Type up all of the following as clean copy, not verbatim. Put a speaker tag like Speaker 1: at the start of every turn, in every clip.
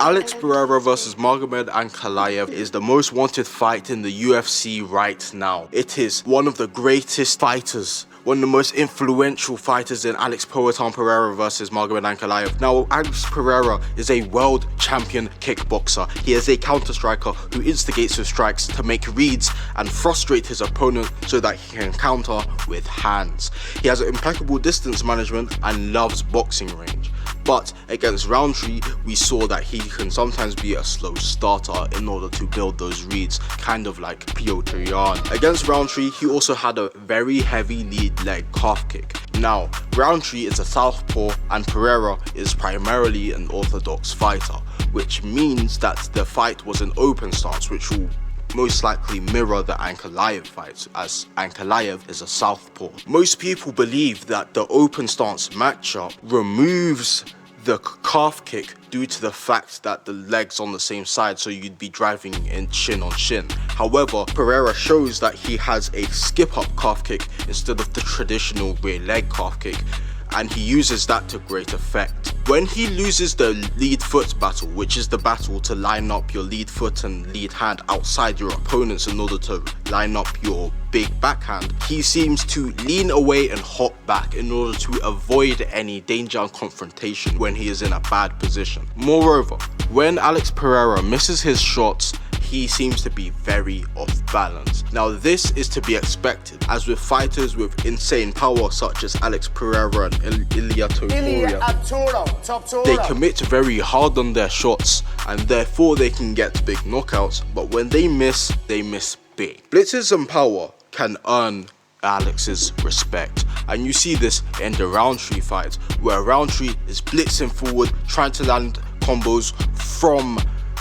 Speaker 1: Alex Pereira versus Magomed Ankalaev is the most wanted fight in the UFC right now. It is one of the greatest fighters, one of the most influential fighters in Alex Payton Pereira versus Magomed Ankalaev. Now, Alex Pereira is a world champion kickboxer. He is a counter striker who instigates with strikes to make reads and frustrate his opponent so that he can counter with hands. He has impeccable distance management and loves boxing range. But against Rountree, we saw that he can sometimes be a slow starter in order to build those reads, kind of like Petr Yan. Against Rountree, he also had a very heavy lead leg calf kick. Now, Rountree is a southpaw and Pereira is primarily an orthodox fighter, which means that the fight was an open stance, which will most likely mirror the Ankalaev fight, as Ankalaev is a southpaw. Most people believe that the open stance matchup removes the calf kick due to the fact that the legs on the same side, so you'd be driving in shin on shin. However, Pereira shows that he has a skip up calf kick instead of the traditional rear leg calf kick, and he uses that to great effect. When he loses the lead foot battle, which is the battle to line up your lead foot and lead hand outside your opponents in order to line up your big backhand, he seems to lean away and hop back in order to avoid any danger and confrontation when he is in a bad position. Moreover, when Alex Pereira misses his shots, he seems to be very off balance. Now, this is to be expected, as with fighters with insane power such as Alex Pereira and Ilia Topuria, they commit very hard on their shots and therefore they can get big knockouts, but when they miss big. Blitzes and power can earn Alex's respect, and you see this in the Rountree fight, where Rountree is blitzing forward, trying to land combos from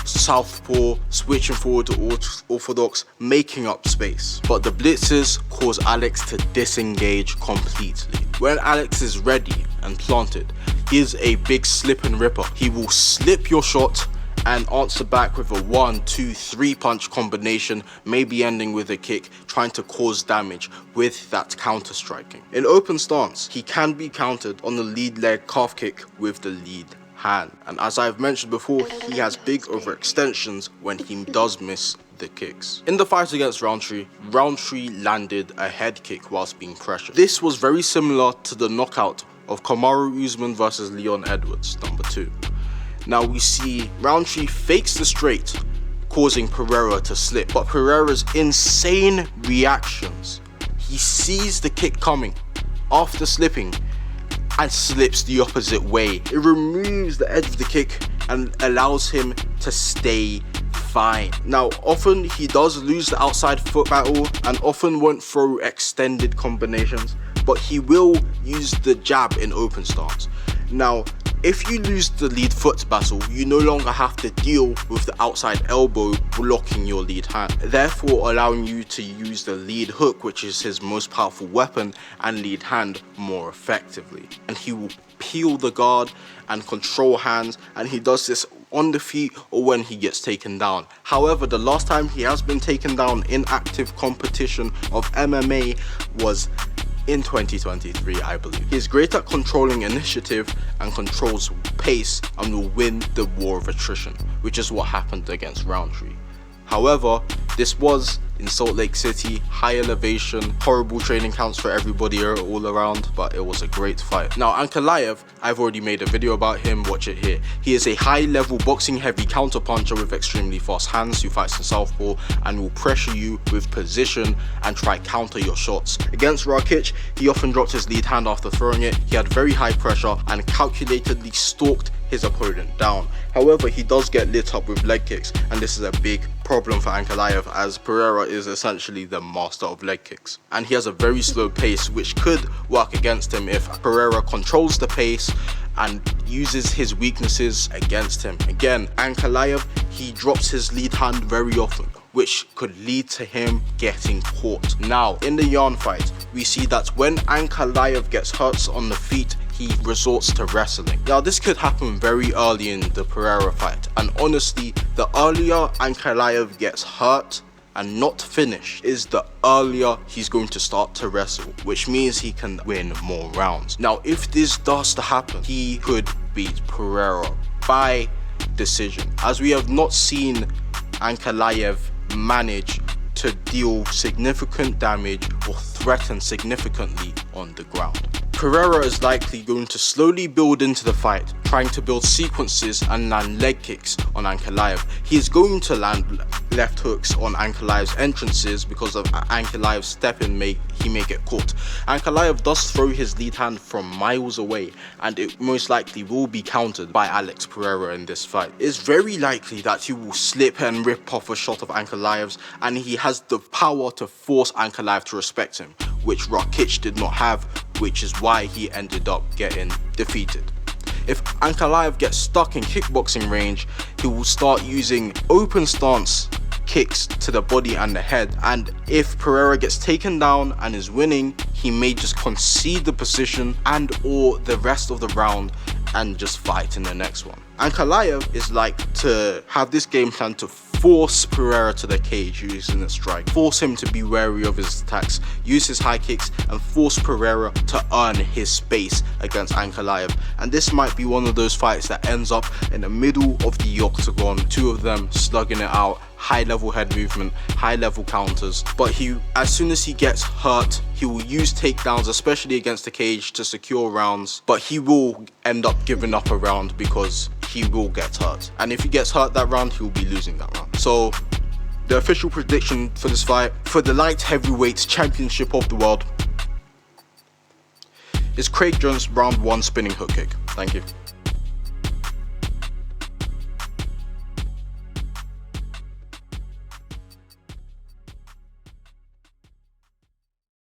Speaker 1: southpaw, switching forward to orthodox, making up space. But the blitzes cause Alex to disengage completely. When Alex is ready and planted, he is a big slip and ripper. He will slip your shot and answer back with a 1, 2, 3 punch combination, maybe ending with a kick, trying to cause damage with that counter striking. In open stance, he can be countered on the lead leg calf kick with the lead hand, and as I've mentioned before, he has big overextensions when he does miss the kicks. In the fight against Rountree, Rountree landed a head kick whilst being pressured. This was very similar to the knockout of Kamaru Usman versus Leon Edwards, number 2. Now we see Rountree fakes the straight, causing Pereira to slip, but Pereira's insane reactions, he sees the kick coming after slipping and slips the opposite way. It removes the edge of the kick and allows him to stay fine. Now, often he does lose the outside foot battle and often won't throw extended combinations, but he will use the jab in open stance. Now, if you lose the lead foot battle, you no longer have to deal with the outside elbow blocking your lead hand, therefore allowing you to use the lead hook, which is his most powerful weapon, and lead hand more effectively. And he will peel the guard and control hands, and he does this on the feet or when he gets taken down. However, the last time he has been taken down in active competition of MMA was in 2023, I believe. He is great at controlling initiative and controls pace and will win the war of attrition, which is what happened against Rountree. However, this was in Salt Lake City, high elevation, horrible training camps for everybody all around, but it was a great fight. Now, Ankalaev, I've already made a video about him, watch it here. He is a high-level boxing-heavy counter-puncher with extremely fast hands who fights in southpaw and will pressure you with position and try counter your shots. Against Rakic, he often dropped his lead hand after throwing it. He had very high pressure and calculatedly stalked his opponent down. However, he does get lit up with leg kicks, and this is a big problem for Ankalaev, as Pereira is essentially the master of leg kicks. And he has a very slow pace, which could work against him if Pereira controls the pace and uses his weaknesses against him. Again, Ankalaev, he drops his lead hand very often, which could lead to him getting caught. Now, in the Yan fight, we see that when Ankalaev gets hurt on the feet, he resorts to wrestling. Now, this could happen very early in the Pereira fight, and honestly, the earlier Ankalaev gets hurt and not finished is the earlier he's going to start to wrestle, which means he can win more rounds. Now, if this does to happen, he could beat Pereira by decision, as we have not seen Ankalaev manage to deal significant damage or threaten significantly on the ground. Pereira is likely going to slowly build into the fight, trying to build sequences and land leg kicks on Ankalaev. He is going to land left hooks on Ankalaev's entrances because of Ankalaev's stepping, he may get caught. Ankalaev does throw his lead hand from miles away, and it most likely will be countered by Alex Pereira in this fight. It's very likely that he will slip and rip off a shot of Ankalaev's, and he has the power to force Ankalaev to respect him, which Rakic did not have, which is why he ended up getting defeated. If Ankalaev gets stuck in kickboxing range, he will start using open stance kicks to the body and the head, and if Pereira gets taken down and is winning, he may just concede the position and or the rest of the round and just fight in the next one. Ankalaev is like to have this game plan to force Pereira to the cage using a strike, force him to be wary of his attacks, use his high kicks, and force Pereira to earn his space against Ankalaev. And this might be one of those fights that ends up in the middle of the octagon, two of them slugging it out, high level head movement, high level counters, but as soon as he gets hurt, he will use takedowns, especially against the cage, to secure rounds, but he will end up giving up a round because he will get hurt, and if he gets hurt that round, he will be losing that round. So the official prediction for this fight, for the light heavyweight championship of the world, is Craig Jones round 1 spinning hook kick. Thank you.